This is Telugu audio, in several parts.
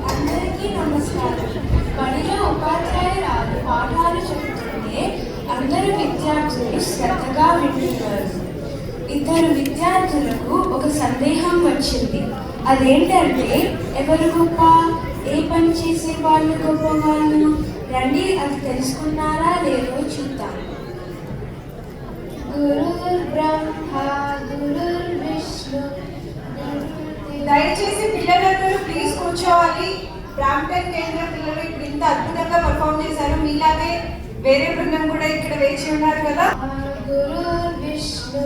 అందరికీ నమస్కారం. బడిలో ఉపాధ్యాయురాలు పాఠాలు చెబుతుంటే అందరు విద్యార్థులు శ్రద్ధగా వింటున్నారు. ఇద్దరు విద్యార్థులకు ఒక సందేహం వచ్చింది. అదేంటంటే, ఎవరు గొప్ప, ఏ పని చేసే వాళ్ళు గొప్పవాళ్ళు? రండి, అది తెలుసుకున్నారా లేదో చూద్దాం. గురుర్ బ్రహ్మ గురుర్ విష్ణు. దయచేసి పిల్లలందరూ ప్లీజ్ కూర్చోవాలి. బ్రాంప్టన్ కేంద్ర పిల్లలు ఇప్పుడు ఇంత అద్భుతంగా పర్ఫామ్ చేశారు. మీలాగే వేరే బృందం కూడా ఇక్కడ వేచి ఉన్నారు కదా. గురుర్ విష్ణు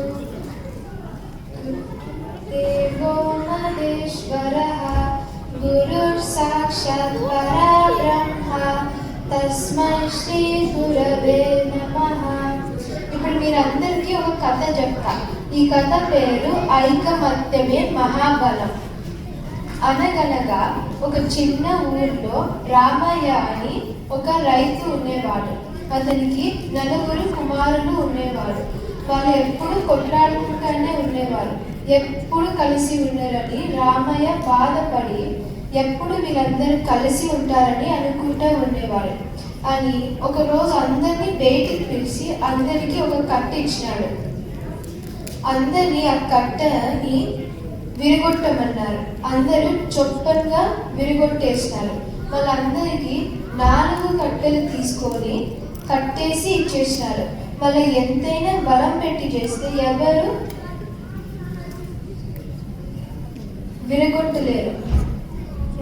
దేవో మహేశ్వరః గురుర్ సాక్షాత్ పరబ్రహ్మ తస్మై శ్రీ గురవే నమః. ఇప్పుడు మీరందరికీ ఒక కథ చెప్తా. ఈ కథ పేరు ఐకమత్యమే మహాబలం. అనగనగా ఒక చిన్న ఊర్లో రామయ్య అని ఒక రైతు ఉండేవాడు. అతనికి 4 కుమారులు ఉండేవారు. వాళ్ళు ఎప్పుడు కొట్లాడుకుంటూనే ఉండేవారు. ఎప్పుడు కలిసి ఉండరని రామయ్య బాధపడి ఎప్పుడు వీళ్ళందరూ కలిసి ఉంటారని అనుకుంటూ ఉండేవాడు. అని ఒకరోజు అందరినీ బయటికి పిలిచి అందరికీ ఒక కట్ట ఇచ్చినాడు. అందరినీ ఆ కట్టని విరగొట్టమన్నారు. అందరూ చొప్పంగా విరగొట్టేసినారు. వాళ్ళందరికీ 4 కట్టెలు తీసుకొని కట్టేసి ఇచ్చేసినారు. వాళ్ళు ఎంతైనా బలం పెట్టి చేస్తే ఎవరు విరగొట్టలేరు.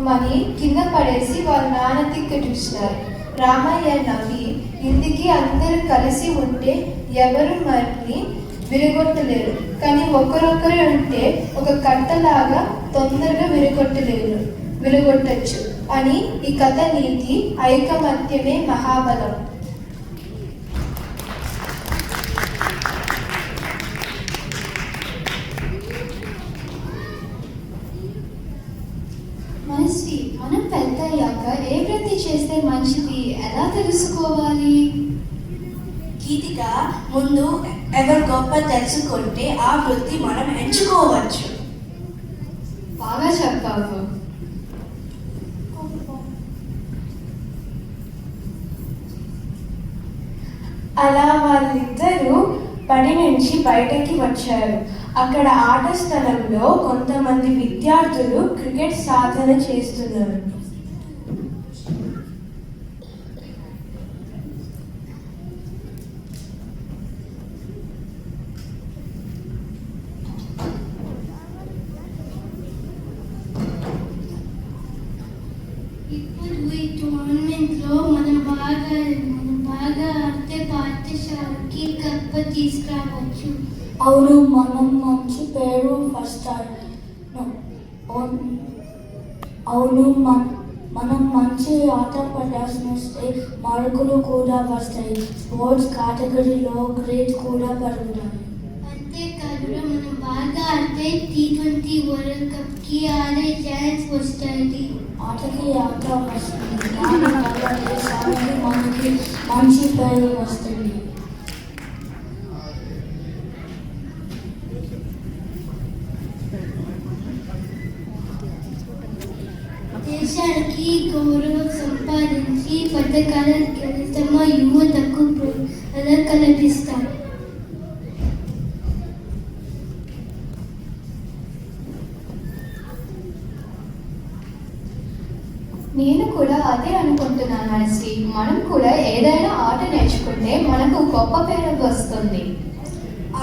మని కింద పడేసి వాళ్ళ నాన్న దిక్కు చూసినారు. రామయ్య నవ్వి, ఇందుకి అందరూ కలిసి ఉంటే ఎవరు మరిని విరగొట్టలేరు, కానీ ఒకరొకరే ఉంటే ఒక కట్టలాగా తొందరగా విరగొట్టచ్చు అని ఈ కథ నీతి. ఐకమత్యమే మహాబలం. మనస్వి, మనం పెద్దయ్యాక ఏ వృత్తి చేస్తే మంచిది ఎలా తెలుసుకోవాలి? గీతిక, ముందు ఎవరు గొప్ప తెలుసుకుంటే ఆ వృత్తి మనం ఎంచుకోవచ్చు. బాగా చెప్పావు. అలా వాళ్ళిద్దరూ బడి నుంచి బయటకి వచ్చారు. అక్కడ ఆట స్థలంలో కొంతమంది విద్యార్థులు క్రికెట్ సాధన చేస్తున్నారు. ఇప్పుడు ఈ టోర్నమెంట్లో మనం బాగా ఆడితే పాఠశాలకి కప్ప తీసుకురావచ్చు. అవును, మనం మంచి పేరు వస్తాడు. అవును, మనం మంచి ఆట ప్రదర్శిస్తే మార్కులు కూడా వస్తాయి. స్పోర్ట్స్ కేటగిరీలో గ్రేడ్ కూడా పెరుగుతాయి. అంతేకాదు, మనం బాగా ఆడితే T20 వరల్డ్ కప్కి ఆడే ఛాన్స్ వస్తుంది. ఆటకి ఆట వస్తుంది, దానివల్ల దేశానికి మనకి మంచి పేరు వస్తుంది. దేశానికి గౌరవం సంపాదించి పథకాల తమ యువతకు ప్రోత్సాహం కల్పిస్తారు. నేను కూడా అదే అనుకుంటున్నాను మనస్వి. మనం కూడా ఏదైనా ఆట నేర్చుకుంటే మనకు గొప్ప పేరు వస్తుంది.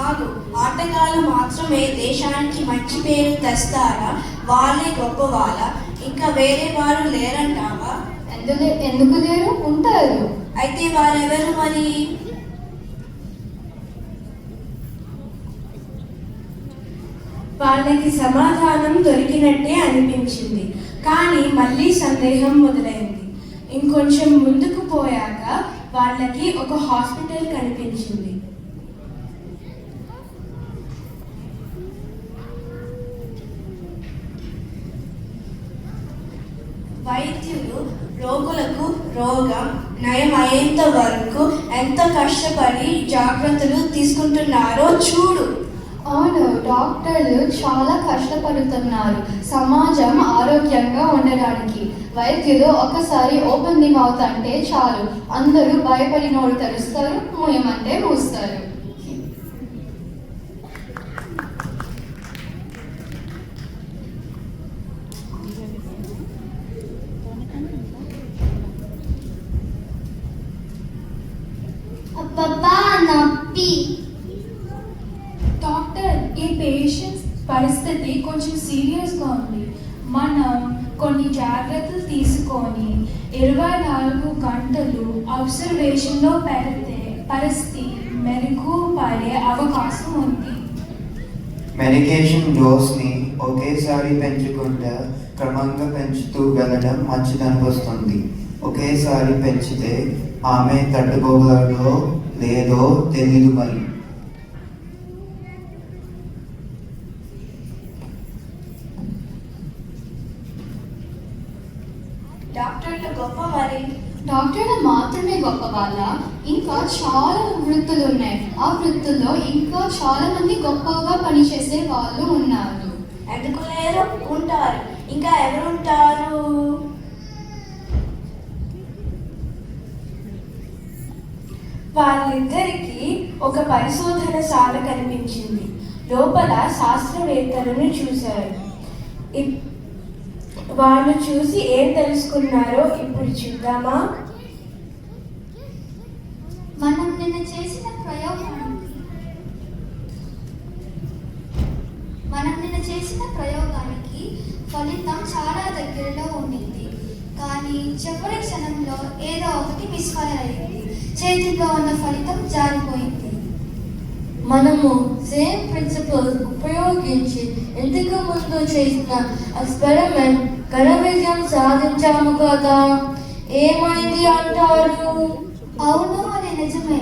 ఆగు, ఆటగాళ్ళు మాత్రమే దేశానికి మంచి పేరు తెస్తారా? వాళ్ళే గొప్ప వాళ్ళ? ఇంకా వేరే వారు లేరంటావా? ఎందుకు లేరు? ఉంటారు. అయితే వారెవరు మరి? వాళ్ళకి సమాధానం దొరికినట్టే అనిపించింది. కానీ మళ్ళీ సందేహం మొదలైంది. ఇంకొంచెం ముందుకు పోయాక వాళ్ళకి ఒక హాస్పిటల్ కనిపించింది. వైద్యులు రోగులకు రోగం నయమయ్యేంత వరకు ఎంత కష్టపడి జాగ్రత్తలు తీసుకుంటున్నారో చూడు. అవును, డాక్టర్లు చాలా కష్టపడుతున్నారు సమాజం ఆరోగ్యంగా ఉండడానికి. వైద్యులు ఒకసారి ఓపెన్ ది మౌత్ అంటే చాలు, అందరూ భయపడి నోరు తెరుస్తారు, మూయమంటే మూస్తారు. అబ్బబ్బా నొప్పి. డాక్టర్, ఈ పేషెంట్స్ పరిస్థితి కొంచెం సీరియస్గా ఉంది. మనం కొన్ని జాగ్రత్తలు తీసుకొని 24 గంటలు అబ్జర్వేషన్లో పెడితే పరిస్థితి మెరుగుపడే అవకాశం ఉంది. మెడికేషన్ డోస్ని ఒకేసారి పెంచకుండా క్రమంగా పెంచుతూ వెళ్ళడం మంచిదనిపిస్తుంది. ఒకేసారి పెంచితే ఆమె తట్టుకోగలదో లేదో తెలీదు మరి. డాక్టర్లు గొప్ప మరి. డాక్టర్లు మాత్రమే గొప్ప వాళ్ళ? ఇంకా చాలా వృత్తులు ఉన్నాయి. ఆ వృత్తుల్లో ఇంకా చాలా మంది గొప్పగా పనిచేసే వాళ్ళు ఉన్నారు. ఎందుకు లేరు? ఉంటారు. ఇంకా ఎవరుంటారు? వాళ్ళిద్దరికీ ఒక పరిశోధనశాల కనిపించింది. లోపల శాస్త్రవేత్తలను చూశారు. వాళ్ళు చూసి ఏం తెలుసుకున్నారో ఇప్పుడు చూద్దామా? మనం నిన్న చేసిన ప్రయోగానికి ఫలితం చాలా దగ్గరలో ఉండింది. కానీ చివరి క్షణంలో ఏదో ఒకటి మిస్ఫైర్ అయింది. చేతిలో ఉన్న ఫలితం జారిపోయింది. మనము సేమ్ ప్రిన్సిపల్ ఉపయోగించి ఇంతకు ముందు చేసిన ఎక్స్పెరిమెంట్ ఘన విజయం సాధించాము కదా, ఏమైంది అంటారు? అవును, అది నిజమే.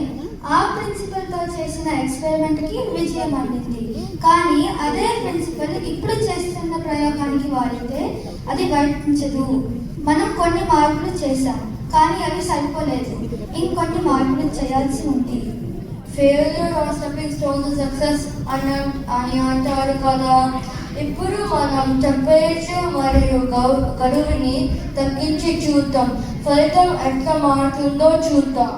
ఆ ప్రిన్సిపల్తో చేసిన ఎక్స్పెరిమెంట్కి విజయం అందింది. కానీ అదే ప్రిన్సిపల్ ఇప్పుడు చేస్తున్న ప్రయోగానికి వాడితే అది వర్తించదు. మనం కొన్ని మార్పులు చేశాం, కానీ అవి సరిపోలేదు. ఇంకొన్ని మార్పులు చేయాల్సి ఉంది. Failure are stepping stone to success అని అంటారు కదా. ఇప్పుడు మనం టెంపరేచర్ మరియు గడువుని తగ్గించి చూద్దాం. ఫలితం ఎట్లా మారుతుందో చూద్దాం.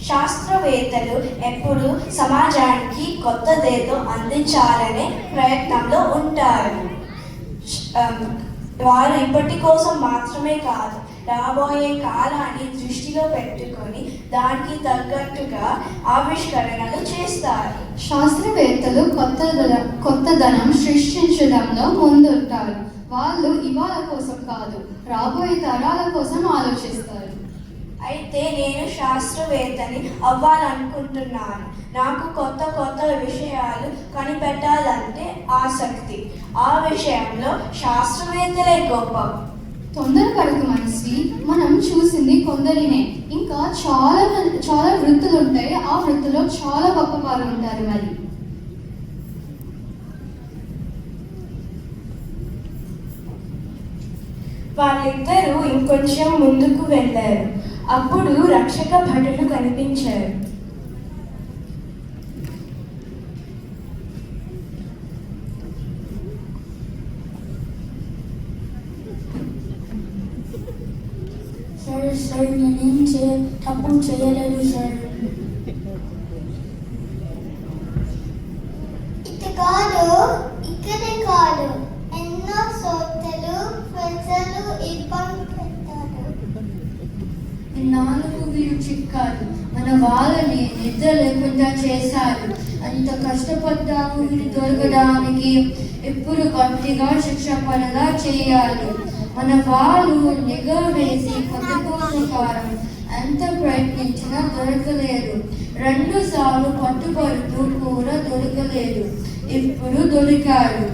శాస్త్రవేత్తలు ఎప్పుడు సమాజానికి కొత్తదేదో అందించాలనే ప్రయత్నంలో ఉంటారు. వారు ఇప్పటి కోసం మాత్రమే కాదు, రాబోయే కాలాన్ని దృష్టిలో పెట్టుకొని దానికి తగ్గట్టుగా ఆవిష్కరణలు చేస్తారు. శాస్త్రవేత్తలు కొత్తదనం సృష్టించడంలో ముందుంటారు. వాళ్ళు ఇవాళ కోసం కాదు, రాబోయే తరాల కోసం ఆలోచిస్తారు. అయితే నేను శాస్త్రవేత్తని అవ్వాలనుకుంటున్నాను. నాకు కొత్త కొత్త విషయాలు కనిపెట్టాలంటే ఆసక్తి. ఆ విషయంలో శాస్త్రవేత్తలే గొప్ప. తొందరపడకు మనసి, మనం చూసింది కొందరినే. ఇంకా చాలా వృత్తులు ఉంటాయి. ఆ వృత్తిలో చాలా గొప్ప వారు ఉంటారు. మరి వాళ్ళిద్దరూ ఇంకొంచెం ముందుకు వెళ్ళారు. అప్పుడు రక్షక భటులు కనిపించారు. సార్ నేనేం తప్పు చేయలేదు సార్. ఇటు కాదు, ఇక్కడే కాదు, ఎన్నో సోతలు ప్రజలు ఇబ్బంది పెట్టారు. నాలుగు వీరు చిక్కారు. మన వాళ్ళని నిద్ర లేకుండా చేశారు. అంత కష్టపడ్డాము వీరు దొరకడానికి. ఇప్పుడు గట్టిగా శిక్ష పడేలా చేయాలి. మన వాళ్ళు నిఘా వేసి పథకం ప్రకారం ఎంత ప్రయత్నించినా దొరకలేదు. 2 సార్లు పట్టుబడుతూ కూడా దొరకలేదు. ఇప్పుడు దొరికారు.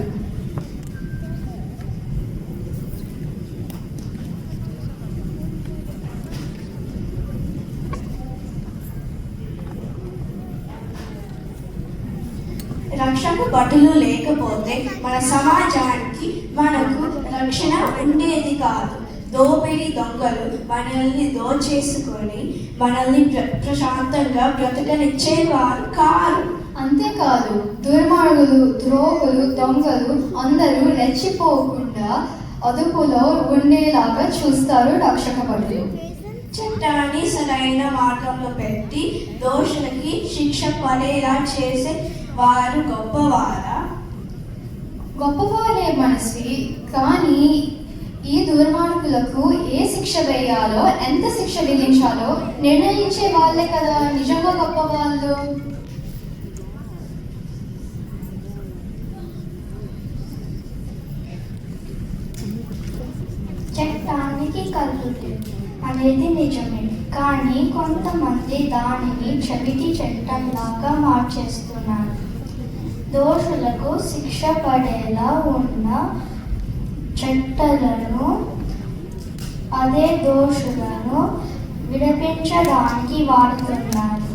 రక్షక భటులు లేకపోతే మన సమాజానికి మనకు రక్షణ ఉండేది కాదు. దోపిడీ దొంగలు మనల్ని దోచేసుకొని మనల్ని ప్రశాంతంగా బ్రతకనిచ్చేవారు కారు. అంతేకాదు దుర్మార్గులు, ద్రోహులు, దొంగలు అందరూ రెచ్చిపోకుండా అదుపులో ఉండేలాగా చూస్తారు రక్షక భటులు. చట్టాన్ని సరైన మార్గంలో పెట్టి దోషులకి శిక్ష పడేలా చేసే వారు గొప్పవారా? గొప్పవారే మనస్వి, కానీ ఈ దుర్మార్గులకు ఏ శిక్ష వేయాలో, ఎంత శిక్ష విధించాలో నిర్ణయించే వాళ్ళే కదా నిజంగా గొప్పవాళ్ళు. చట్టానికి కలుగుతుంది అనేది నిజమే, కానీ కొంతమంది దానిని చవిటి చట్టంలాగా మార్చేస్తున్నారు. దోషులకు శిక్ష పడేలా ఉన్న చట్టాలను అదే దోషులను విడిపించడానికి వాడుతున్నారు.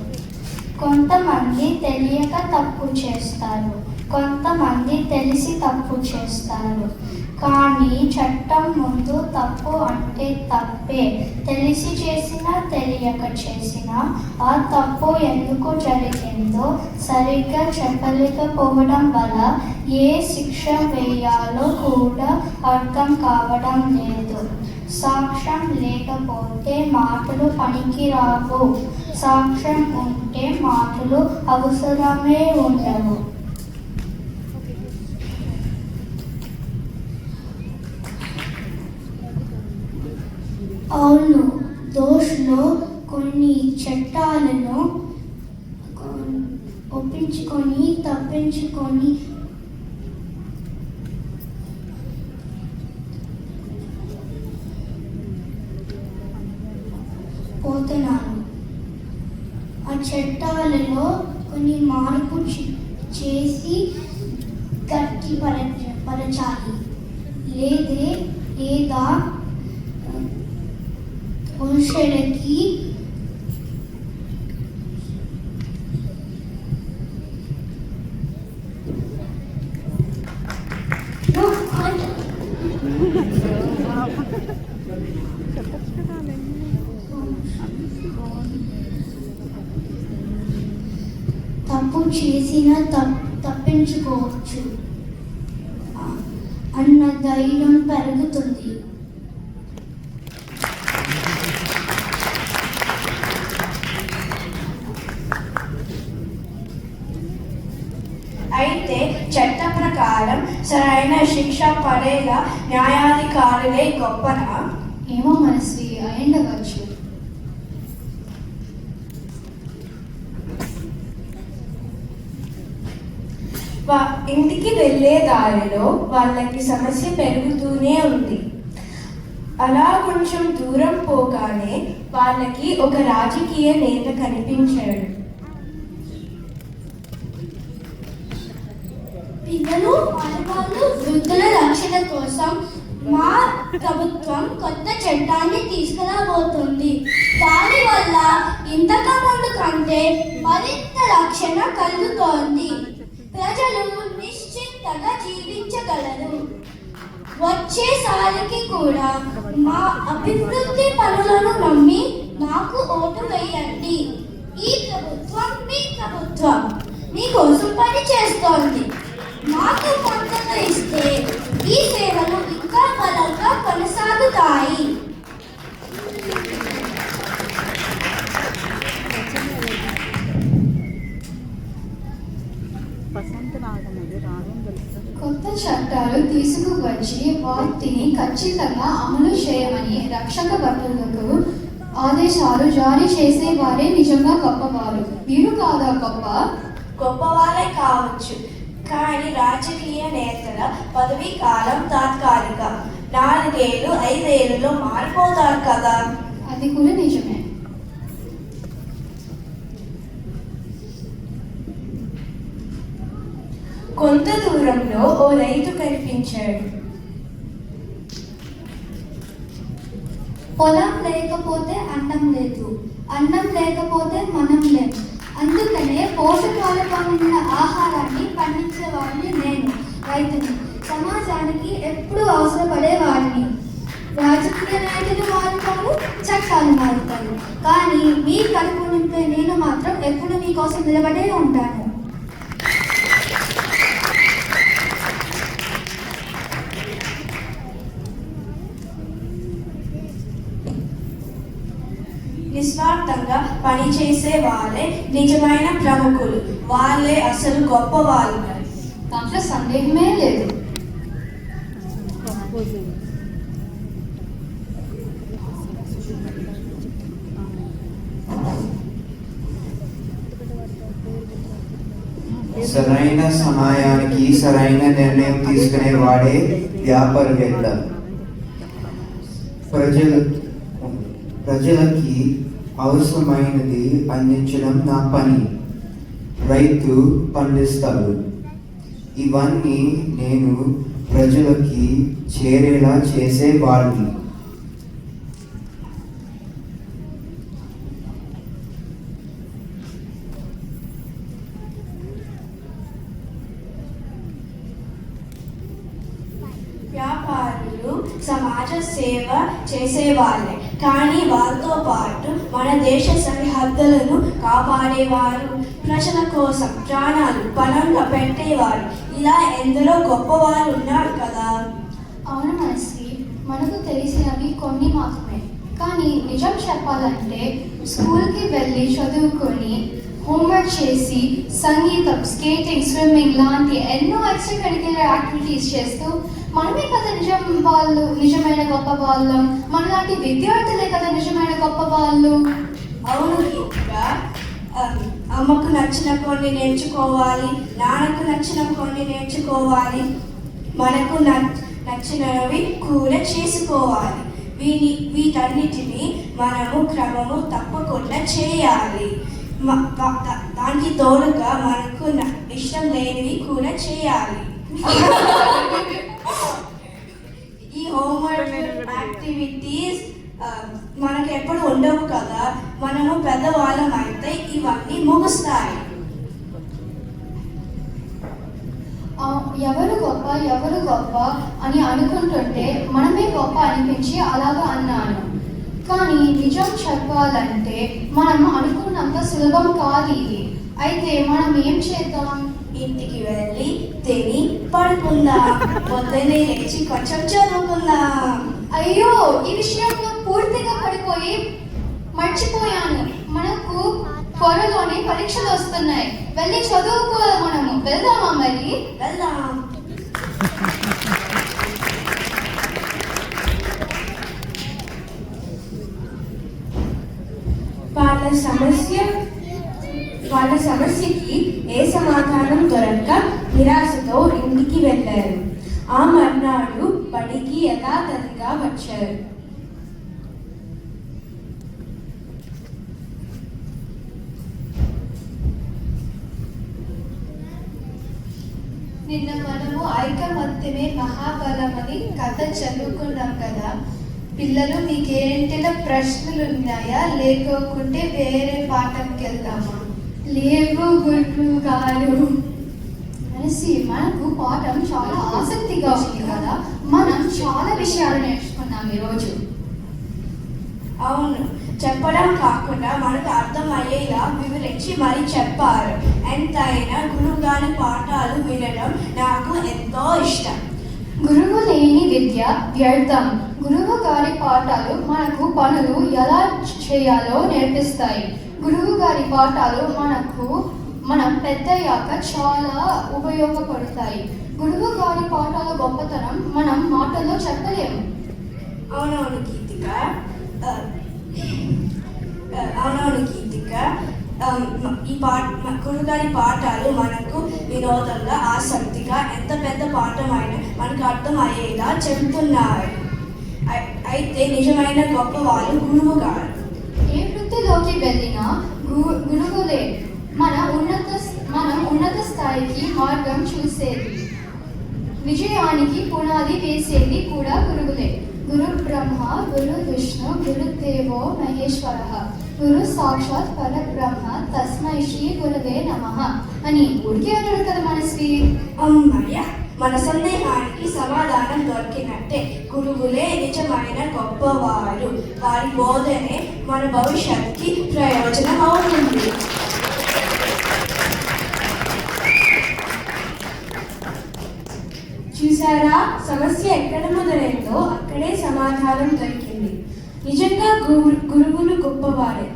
కొంతమంది తెలియక తప్పు చేస్తారు, కొంతమంది తెలిసి తప్పు చేస్తారు. కానీ చట్టం ముందు తప్పు అంటే తప్పే. తెలిసి చేసినా తెలియక చేసినా ఆ తప్పు ఎందుకు జరిగిందో సరిగ్గా చెప్పలేకపోవడం వల్ల ఏ శిక్ష వేయాలో కూడా అర్థం కావడం లేదు. సాక్ష్యం లేకపోతే మాటలు పనికిరావు, సాక్ష్యం ఉంటే మాటలు అవసరమే ఉండవు. అవును, దోషులు కొన్ని చట్టాలను ఒప్పించుకొని తప్పించుకొని పోతున్నాను. ఆ చట్టాలలో కొన్ని మార్పు చేసి గట్టిపరచాలి, లేదా మనుషులకి తప్పు చేసిన తప్పించుకోవచ్చు అన్న ధైర్యం పెరుగుతుంది. అయితే చట్ట ప్రకారం సరైన శిక్ష పడేలా న్యాయాధికారులే గొప్పనా? ఏమో మనస్వి, అయ్యుండవచ్చు. ఇంటికి వెళ్ళే దారిలో వాళ్ళకి సమస్య పెరుగుతూనే ఉంది. అలా కొంచెం దూరం పోగానే వాళ్ళకి ఒక రాజకీయ నేత కనిపించాడు. పిల్లలు, ఆడవాళ్ళు, వృద్ధుల రక్షణ కోసం మా ప్రభుత్వం కొత్త చట్టాన్ని తీసుకురాబోతుంది. దానివల్ల ఇంతకుముందు కంటే మరింత రక్షణ కలుగుతోంది. ప్రజలు నిశ్చింతగా జీవించగలరు. వచ్చేసారికి కూడా మా అభివృద్ధి పనులను నమ్మి మాకు ఓటు వేయండి. ఈ ప్రభుత్వం మీ ప్రభుత్వం మీకోసం పని చేస్తోంది. మాకు మద్దతు ఇస్తే ఈ సేవలు ఇంకా బలంగా కొనసాగుతాయి. కొత్త చట్టాలు తీసుకువచ్చి వాటిని ఖచ్చితంగా అమలు చేయమని రక్షక భటులకు ఆదేశాలు జారీ చేసే వారే నిజంగా గొప్పవారు. మీరు కాదా గొప్పవారే కావచ్చు, కానీ రాజకీయ నేతల పదవీ కాలం తాత్కాలిక. 4 ఏళ్ళు 5 ఏళ్ళలో మారిపోతారు కదా. అది కూడా నిజమే. కొంత దూరంలో ఓ రైతు కనిపించాడు. పొలం లేకపోతే అన్నం లేదు, అన్నం లేకపోతే మనం లేదు. అందుకనే పోషకాలతో ఉన్న ఆహారాన్ని పండించేవాడిని నేను, రైతుని. సమాజానికి ఎప్పుడూ అవసరపడేవాడిని. రాజకీయ నాయకులు మారుతారు, చట్టాలు మారుతారు, కానీ మీ కడుపు నింపే నేను మాత్రం ఎప్పుడు మీకోసం నిలబడే ఉంటాను. నిస్వార్థంగా పనిచేసే వాళ్ళే నిజమైన ప్రముఖులు, వాళ్ళే అసలు గొప్ప వాళ్ళు. దాంట్లో సందేహమే లేదు. సరైన సమయానికి సరైన నిర్ణయం తీసుకునే వాడే వ్యాపారవేత్త. ప్రజలకి అవసరమైనది అందించడం నా పని. రైతు పండిస్తాడు, ఇవన్నీ నేను ప్రజలకి చేరేలా చేసేవాడిని. వ్యాపారులు సమాజ సేవ చేసేవాళ్ళే, కానీ వాళ్ళతో పాటు మన దేశ సరిహద్దులను కాపాడేవారు, ప్రజల కోసం ప్రాణాలు పణంగా పెట్టేవారు, ఇలా ఎందరో గొప్పవారు ఉన్నారు కదా. అవును మనసి, మనకు తెలిసినవి కొన్ని మాత్రమే. కానీ నిజం చెప్పాలంటే స్కూల్కి వెళ్ళి చదువుకొని హోంవర్క్ చేసి సంగీతం, స్కేటింగ్, స్విమ్మింగ్ లాంటి ఎన్నో ఎక్స్ట్రా కరిక్యులర్ యాక్టివిటీస్ చేస్తూ మనమే కదా నిజమైన గొప్ప వాళ్ళం. మనలాంటి విద్యార్థులే కదా నిజమైన గొప్ప వాళ్ళు. అవును గీతిక, అమ్మకు నచ్చిన కొన్ని నేర్చుకోవాలి, నాన్నకు నచ్చిన కొన్ని నేర్చుకోవాలి, మనకు నచ్చినవి కూడా చేసుకోవాలి. వీటన్నిటిని మనము క్రమము తప్పకుండా చేయాలి. దానికి తోడుగా మనకు ఇష్టం లేనివి కూడా చేయాలి. ఈ హోంవర్క్ యాక్టివిటీస్ మనకు ఎప్పుడు ఉండవు కదా, మనము పెద్దవాళ్ళం అయితే ఇవన్నీ ముగుస్తాయి. ఎవరు గొప్ప అని అనుకుంటుంటే మనమే గొప్ప అనిపించి అలాగా అన్నాను. కానీ నిజం చెప్పాలంటే మనం అనుకున్నంత సులభం కాదు ఇది. అయితే మనం ఏం చేద్దాం? ఇంటికి వెళ్ళి తిని పడుకుందాం, పొద్దున్నే లేచి కొంచెం చదువుకుందాం. అయ్యో, ఈ విషయంలో పూర్తిగా పడిపోయి మర్చిపోయాను. మనకు త్వరలోనే పరీక్షలు వస్తున్నాయి, వెళ్ళి చదువుకోవాలి. మనము వెళ్దామా? మరి వెళ్దాం. వాళ్ళ సమస్యకి ఏ సమాధానం దొరక్క నిరాశతో ఇంటికి వెళ్ళారు. ఆ మర్నాడు బడికి యథాతథిగా వచ్చారు. నిన్న మనము ఐకమత్యమే మహాబలమని కథ చదువుకున్నాం కదా. పిల్లలు, మీకేంటిన ప్రశ్నలు ఉన్నాయా? లేకుంటే వేరే పాఠంకి వెళ్దామా? లేవు గురువు గారు. అనేసి మనకు పాఠం చాలా ఆసక్తిగా ఉంది కదా. మనం చాలా విషయాలు నేర్చుకున్నాం ఈరోజు. అవును, చెప్పడం కాకుండా మనకు అర్థమయ్యేలా వివరించి మరీ చెప్పారు. ఎంతైనా గురువు గారి పాఠాలు వినడం నాకు ఎంతో ఇష్టం. గురువు లేని విద్య వ్యర్థం. గురువు గారి పాఠాలు మనకు పనులు ఎలా చేయాలో నేర్పిస్తాయి. గురువు గారి పాఠాలు మనం పెద్దయ్యాక చాలా ఉపయోగపడతాయి. గురువు గారి పాఠాల గొప్పతనం మనం మాటల్లో చెప్పలేము. అవునవును గీతిక, గురుగారి పాఠాలు మనకు వినోదంగా, ఆసక్తిగా, ఎంత పెద్ద పాఠమైనా మనకు అర్థం అయ్యేలా చెబుతున్నారు. అయితే నిజమైన గొప్ప వాళ్ళు గురువు గారు. ఏ వృత్తిలోకి వెళ్ళినా గురువులే మనం ఉన్నత స్థాయికి మార్గం చూసేది. విజయానికి పునాది వేసేది కూడా గురువులే. గురు బ్రహ్మ, గురు విష్ణు, గురుదేవో మహేశ్వరః, గురు సాక్షాత్ పరబ్రహ్మ, తస్మై శ్రీ గురవే నమః అని ఊరికే అన్నాడు కదా మనస్వి. అమ్మయ్య, మన సందేహానికి సమాధానం దొరికినట్టే. అంటే గురువులే నిజమైన గొప్పవారు. వారి బోధనే మన భవిష్యత్తుకి ప్రయోజనం అవుతుంది. చూసారా, సమస్య ఎక్కడ మొదలైందో అక్కడే సమాధానం దొరికింది. నిజంగా గురువులు గొప్పవారే.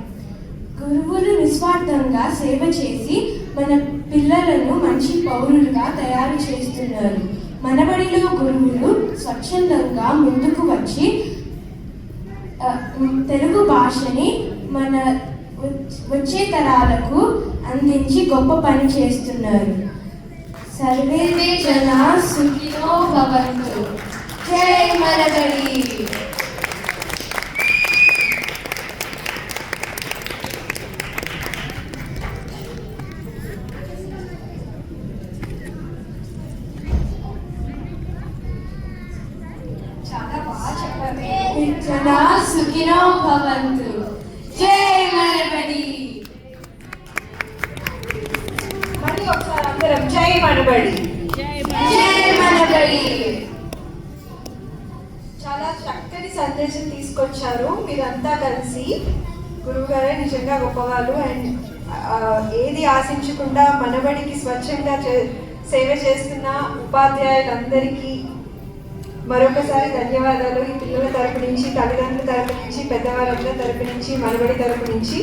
గురువులు నిస్వార్థంగా సేవ చేసి మన పిల్లలను మంచి పౌరులుగా తయారు చేస్తున్నారు. మనబడిలో గురువులు స్వచ్ఛందంగా ముందుకు వచ్చి తెలుగు భాషని మన వచ్చే తరాలకు అందించి గొప్ప పని చేస్తున్నారు. సర్వే జనా సుఖినో భవంతు. జై మనబడి. చాలా బాగా చెప్పారు. జనా సుఖినో భవంతు. జై మనబడి. మళ్ళీ ఒకసారి అందరం జై మనబడి. జై మనబడి. చాలా చక్కని సందేశం తీసుకొచ్చారు మీరంతా కలిసి. గురువుగారే నిజంగా గొప్పవాళ్ళు. అండ్ ఏది ఆశించకుండా మనబడికి స్వచ్ఛంగా సేవ చేస్తున్న ఉపాధ్యాయులందరికీ మరొకసారి ధన్యవాదాలు. ఈ పిల్లల తరపు నుంచి, తల్లిదండ్రుల తరపు నుంచి, పెద్దవాళ్ళందరి తరపు నుంచి, మనబడి తరపు నుంచి